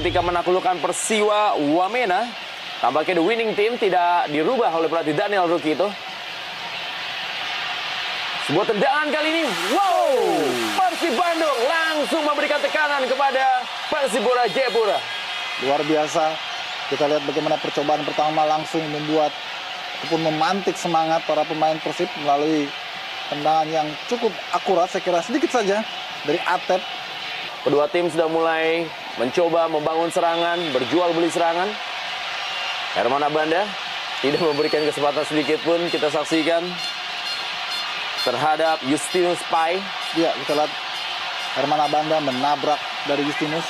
ketika menaklukkan Persiwa Wamena. Tampaknya the winning team tidak dirubah oleh pelatih Daniel Ruki itu. Sebuah tendangan kali ini, wow! Persib Bandung langsung memberikan tekanan kepada Persipura Jayapura. Luar biasa. Kita lihat bagaimana percobaan pertama langsung membuat ataupun memantik semangat para pemain Persib melalui tendangan yang cukup akurat, saya kira sedikit saja dari Atep. Kedua tim sudah mulai mencoba membangun serangan, berjual beli serangan. Herman Abanda tidak memberikan kesempatan sedikit pun, kita saksikan terhadap Justinus Pai. Ya, kita lihat Herman Abanda menabrak dari Justinus,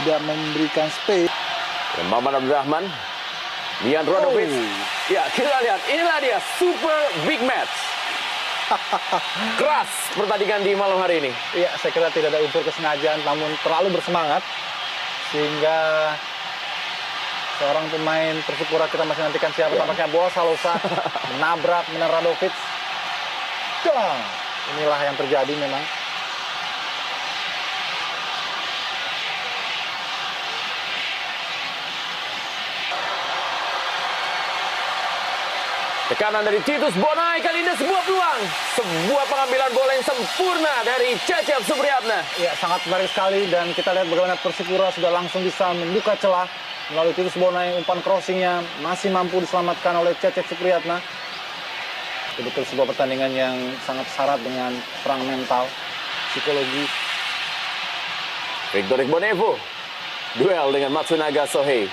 tidak memberikan space. Dan Maman Abdurrahman, Dian Rodovic. Ya, kita lihat, inilah dia super big match. Keras pertandingan di malam hari ini. Iya, saya kira tidak ada unsur kesengajaan, namun terlalu bersemangat sehingga seorang pemain Persipura, kita masih nantikan siapa, tampaknya Boa Salosa menabrak Milan Radovic. Inilah yang terjadi memang. Tekanan dari Titus Bonai, kali ini sebuah peluang. Sebuah pengambilan bola yang sempurna dari Cecep Supriyatna. Ya, sangat menarik sekali dan kita lihat bagaimana Persipura sudah langsung bisa membuka celah melalui Titus Bonai. Umpan crossingnya masih mampu diselamatkan oleh Cecep Supriyatna. Betul sebuah pertandingan yang sangat syarat dengan perang mental, psikologi. Victor Igbonevo duel dengan Matsunaga Sohei.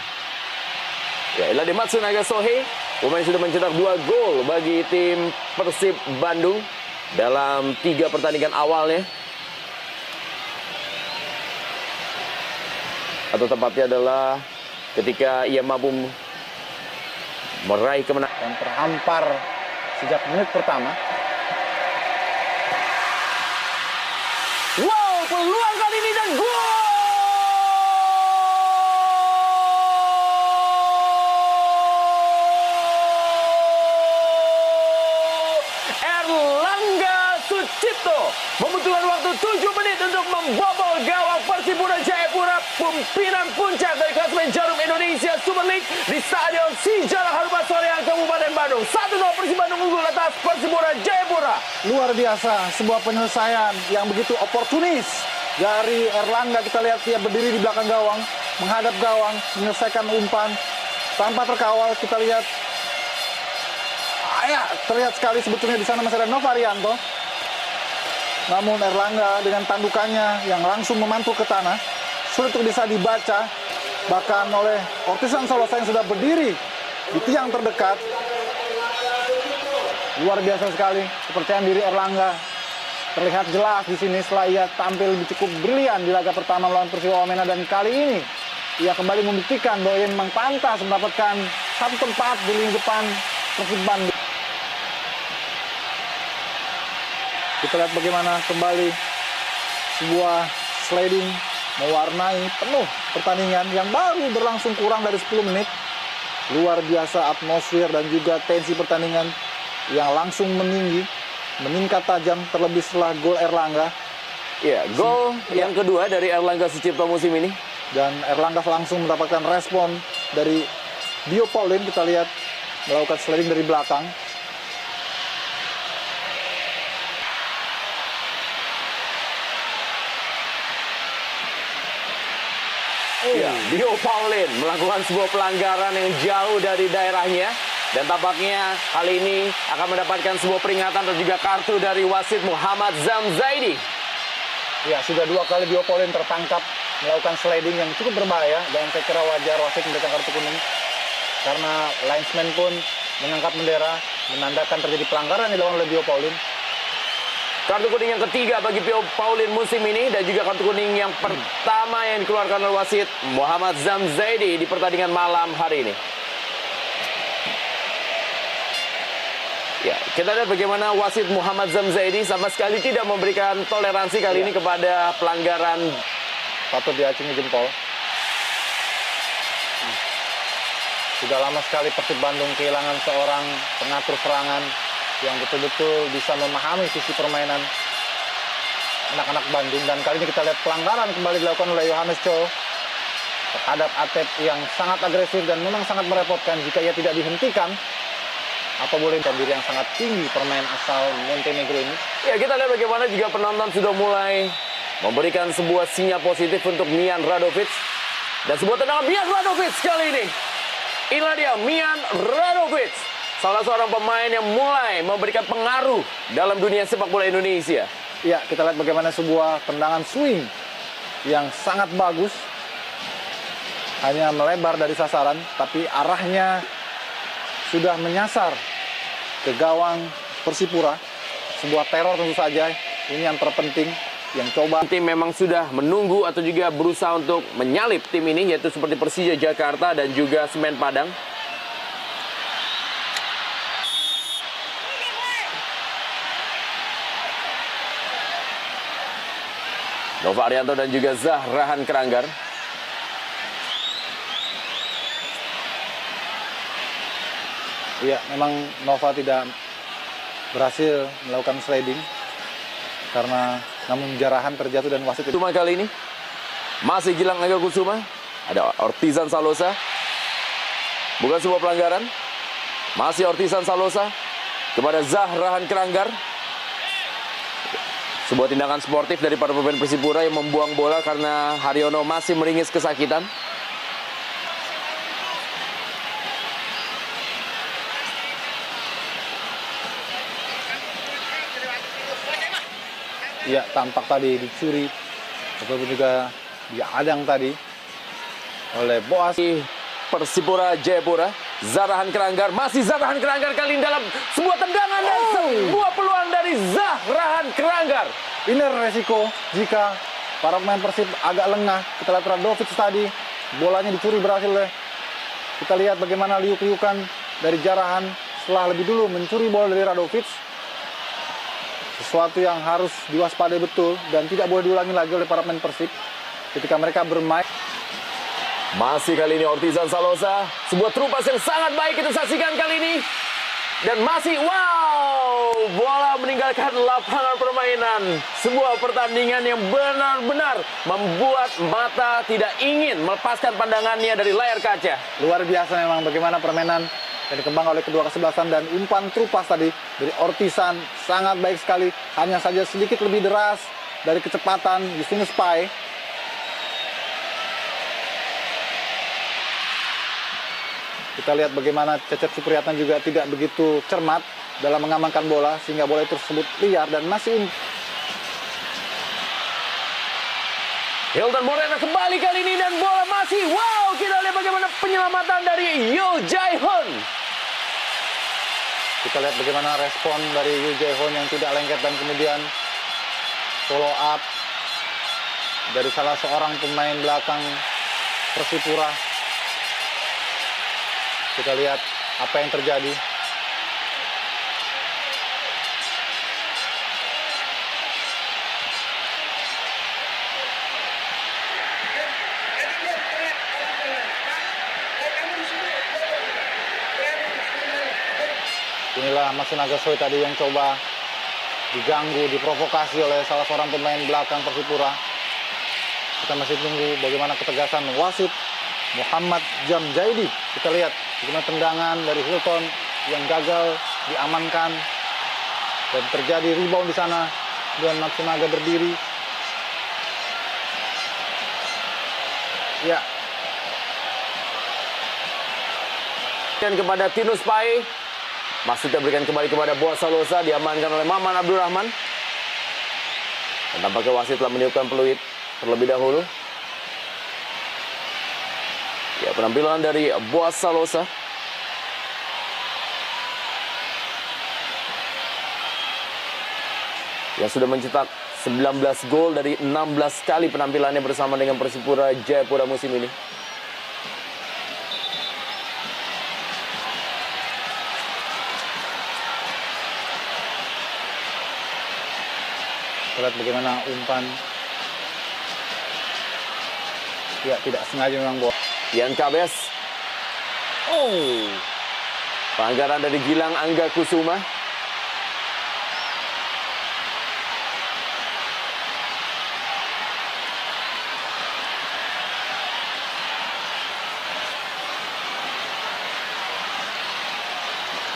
Ya, inilah di Matsunaga Sohei. Pemain sudah mencetak 2 gol bagi tim Persib Bandung dalam 3 pertandingan awalnya. Atau tepatnya adalah ketika ia mampu meraih kemenangan. Dan terhampar sejak menit pertama. Wow, peluang kali ini dan gol! Erlangga Sucipto membutuhkan waktu 7 menit untuk membobol gawang Persipura Jayapura, pimpinan puncak dari klasemen Jarum Indonesia Super League di Stadion Sijalak Harupat Soreang, Kabupaten Bandung. 1-0 Persib Bandung unggul atas Persipura Jayapura. Luar biasa, sebuah penyelesaian yang begitu oportunis dari Erlangga. Kita lihat dia berdiri di belakang gawang, menghadap gawang, menyelesaikan umpan tanpa terkawal. Kita lihat, terlihat sekali sebetulnya di sana masih ada Novarianto. Namun Erlangga dengan tandukannya yang langsung memantul ke tanah, sulit untuk bisa dibaca bahkan oleh Ortisan Solosa yang sudah berdiri di tiang terdekat. Luar biasa sekali kepercayaan diri Erlangga terlihat jelas di sini setelah ia tampil lebih cukup brilian di laga pertama melawan Persiwa Wamena, dan kali ini ia kembali membuktikan bahwa ia memang pantas mendapatkan satu tempat di lini depan Persib Bandung. Kita lihat bagaimana kembali sebuah sliding mewarnai penuh pertandingan yang baru berlangsung kurang dari 10 menit. Luar biasa atmosfer dan juga tensi pertandingan yang langsung meningkat tajam, terlebih setelah gol Erlangga. Ya, gol yang kedua dari Erlangga Sucipto musim ini. Dan Erlangga langsung mendapatkan respon dari Dio Paulin. Kita lihat melakukan sliding dari belakang. Ya, Dio Paulin melakukan sebuah pelanggaran yang jauh dari daerahnya. Dan tampaknya kali ini akan mendapatkan sebuah peringatan dan juga kartu dari wasit Muhammad Zamzaidi. Ya, sudah 2 kali Dio Paulin tertangkap melakukan sliding yang cukup berbahaya. Dan saya kira wajar wasit memberikan kartu kuning, karena linesman pun mengangkat bendera menandakan terjadi pelanggaran yang dilakukan oleh Dio Paulin. Kartu kuning yang ketiga bagi Dio Paulin musim ini, dan juga kartu kuning yang pertama yang dikeluarkan oleh wasit Muhammad Zamzaidi di pertandingan malam hari ini. Ya, kita lihat bagaimana wasit Muhammad Zamzaidi sama sekali tidak memberikan toleransi kali ini kepada pelanggaran. Patut diacungi jempol. Sudah lama sekali Persib Bandung kehilangan seorang pengatur serangan yang betul-betul bisa memahami sisi permainan anak-anak Bandung. Dan kali ini kita lihat pelanggaran kembali dilakukan oleh Yohanes Cho. terhadap Atep yang sangat agresif dan memang sangat merepotkan jika ia tidak dihentikan. Apa boleh diri yang sangat tinggi pemain asal Montenegro ini. Ya, kita lihat bagaimana juga penonton sudah mulai memberikan sebuah sinyal positif untuk Mian Radovic. Dan sebuah tendangan Mian Radovic kali ini. Inilah dia Mian Radovic, salah seorang pemain yang mulai memberikan pengaruh dalam dunia sepak bola Indonesia. Ya, kita lihat bagaimana sebuah tendangan swing yang sangat bagus. Hanya melebar dari sasaran, tapi arahnya sudah menyasar ke gawang Persipura. Sebuah teror tentu saja. Ini yang terpenting, yang coba. Tim memang sudah menunggu atau juga berusaha untuk menyalip tim ini, yaitu seperti Persija Jakarta dan juga Semen Padang. Nova Arianto dan juga Zahrahan Keranggar. Iya, memang Nova tidak berhasil melakukan sliding karena namun Jarahan terjatuh dan wasit. Kusuma kali ini masih Gilang Angga Kusuma, ada Ortizan Salosa, bukan sebuah pelanggaran, masih Ortizan Salosa kepada Zahrahan Keranggar. Sebuah tindakan sportif dari para pemain Persipura yang membuang bola karena Haryono masih meringis kesakitan. Iya, tampak tadi dicuri ataupun juga diadang tadi oleh Boas. Persipura Jayapura, Zahrahan Keranggar, masih Zahrahan Keranggar kali ini dalam sebuah tendangan dan sebuah peluang dari Zahrahan Keranggar. Ini resiko jika para pemain Persib agak lengah. Kita lihat Radovic tadi, bolanya dicuri berhasil oleh. Kita lihat bagaimana liuk-liukan dari Jarahan setelah lebih dulu mencuri bola dari Radovic. Sesuatu yang harus diwaspadai betul dan tidak boleh diulangi lagi oleh para pemain Persib ketika mereka bermain. Masih kali ini Ortizan Salosa, sebuah terupas yang sangat baik kita saksikan kali ini. Dan masih, wow, bola meninggalkan lapangan permainan. Sebuah pertandingan yang benar-benar membuat mata tidak ingin melepaskan pandangannya dari layar kaca. Luar biasa memang bagaimana permainan yang dikembangkan oleh kedua kesebelasan, dan umpan terupas tadi dari Ortizan sangat baik sekali. Hanya saja sedikit lebih deras dari kecepatan Justinus Pai. Kita lihat bagaimana Cecep Supriyatna juga tidak begitu cermat dalam mengamankan bola sehingga bola itu tersebut liar dan masih. Hilton Morena kembali kali ini dan bola masih, wow, kita lihat bagaimana penyelamatan dari Yo Jae-hoon. Kita lihat bagaimana respon dari Yo Jae-hoon yang tidak lengket dan kemudian follow up dari salah seorang pemain belakang Persipura. Kita lihat apa yang terjadi. Inilah Mas Nagasoi tadi yang coba diganggu, diprovokasi oleh salah seorang pemain belakang Persipura. Kita masih tunggu bagaimana ketegasan wasit Muhammad Jamjaidi. Kita lihat bagaimana tendangan dari Hilton yang gagal diamankan dan terjadi rebound di sana dan Matsunaga berdiri. Ya. Dan kepada Tinus Pai, maksudnya berikan kembali kepada Boas Salosa, diamankan oleh Maman Abdurrahman. Dan tampaknya wasit telah meniupkan peluit terlebih dahulu. Ya, penampilan dari Boas Salosa. Yang sudah mencetak 19 gol dari 16 kali penampilannya bersama dengan Persipura Jayapura musim ini. Kita lihat bagaimana umpan. Ya, tidak sengaja memang bola. Ian Kabes. Oh. Pelanggaran dari Gilang Angga Kusuma.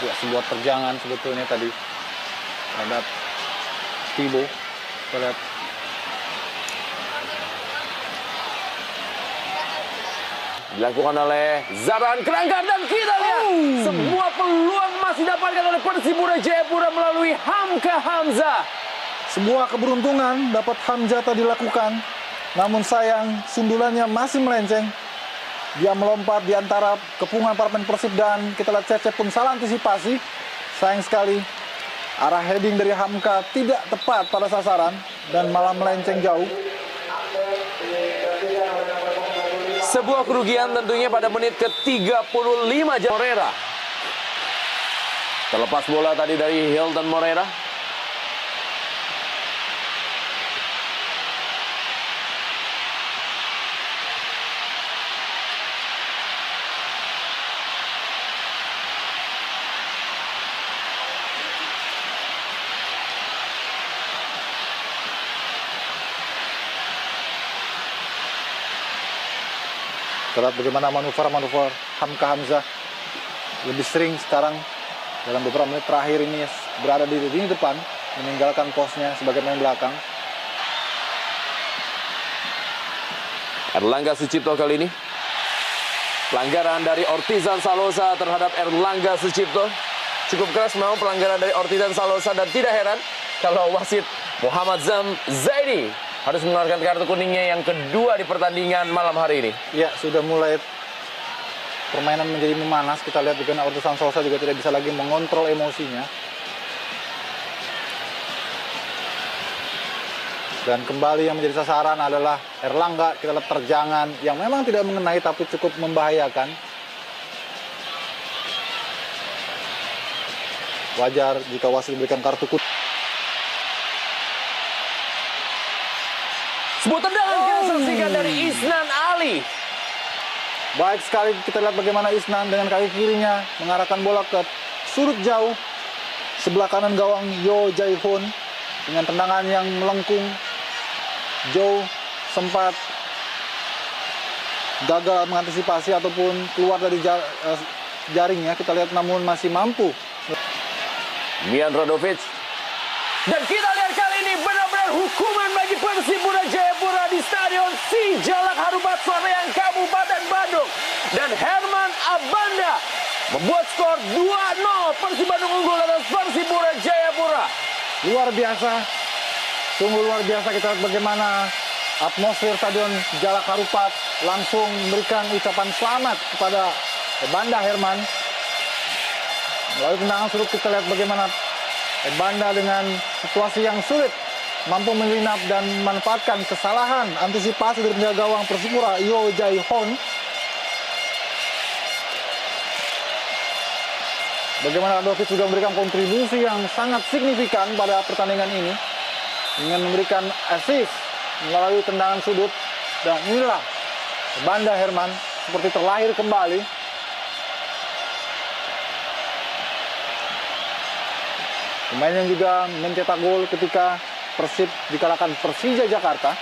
Ya, sebuah terjangan sebetulnya tadi terhadap Thibaut. Kita lihat dilakukan oleh Zaran Keranggan, dan kita lihat semua peluang masih didapatkan oleh Persipura Jayapura melalui Hamka Hamzah. sebuah keberuntungan dapat Hamzah tadi dilakukan, namun sayang sundulannya masih melenceng. Dia melompat di antara kepungan para pemain Persib dan kita lihat Cecep pun salah antisipasi. Sayang sekali arah heading dari Hamka tidak tepat pada sasaran dan malah melenceng jauh. Sebuah kerugian tentunya pada menit ke-35 Morera. Terlepas bola tadi dari Hilton Morera. Terlihat bagaimana manuver-manuver Hamka Hamzah lebih sering sekarang dalam beberapa menit terakhir ini berada di lini depan, meninggalkan posnya sebagai pemain belakang. Erlangga Sucipto kali ini. Pelanggaran dari Ortizan Salosa terhadap Erlangga Sucipto. Cukup keras memang pelanggaran dari Ortizan Salosa, dan tidak heran kalau wasit Muhammad Zaidi harus mengeluarkan kartu kuningnya yang kedua di pertandingan malam hari ini. Ya, sudah mulai permainan menjadi memanas. Kita lihat bagaimana Ortizan Salosa juga tidak bisa lagi mengontrol emosinya. Dan kembali yang menjadi sasaran adalah Erlangga. Kita lihat terjangan yang memang tidak mengenai tapi cukup membahayakan. Wajar jika wasit memberikan kartu kuning. Sebuah tendangan kita saksikan dari Isnan Ali. Baik sekali kita lihat bagaimana Isnan dengan kaki kirinya mengarahkan bola ke sudut jauh sebelah kanan gawang Yo Jae-hoon dengan tendangan yang melengkung. Jo sempat gagal mengantisipasi ataupun keluar dari jaringnya. Kita lihat namun masih mampu. Mian Radovic. Dan kita lihat kali ini benar-benar hukuman bagi Persipura Jayapura di Stadion Sijalak Harupat Soreang, Kabupaten Bandung. Dan Herman Abanda membuat skor 2-0. Persib Bandung unggul atas Persipura Jayapura. Luar biasa. Sungguh luar biasa. Kita lihat bagaimana atmosfer Stadion Jalak Harupat langsung memberikan ucapan selamat kepada Banda Herman. Melalui tendangan sudut kita lihat bagaimana Banda dengan situasi yang sulit mampu menyelinap dan memanfaatkan kesalahan antisipasi dari penjaga gawang Persipura Yo Jae-hoon. Bagaimana Radovic juga memberikan kontribusi yang sangat signifikan pada pertandingan ini dengan memberikan assist melalui tendangan sudut. Dan inilah Banda Herman seperti terlahir kembali. Pemain yang juga mencetak gol ketika Persib dikalahkan Persija Jakarta.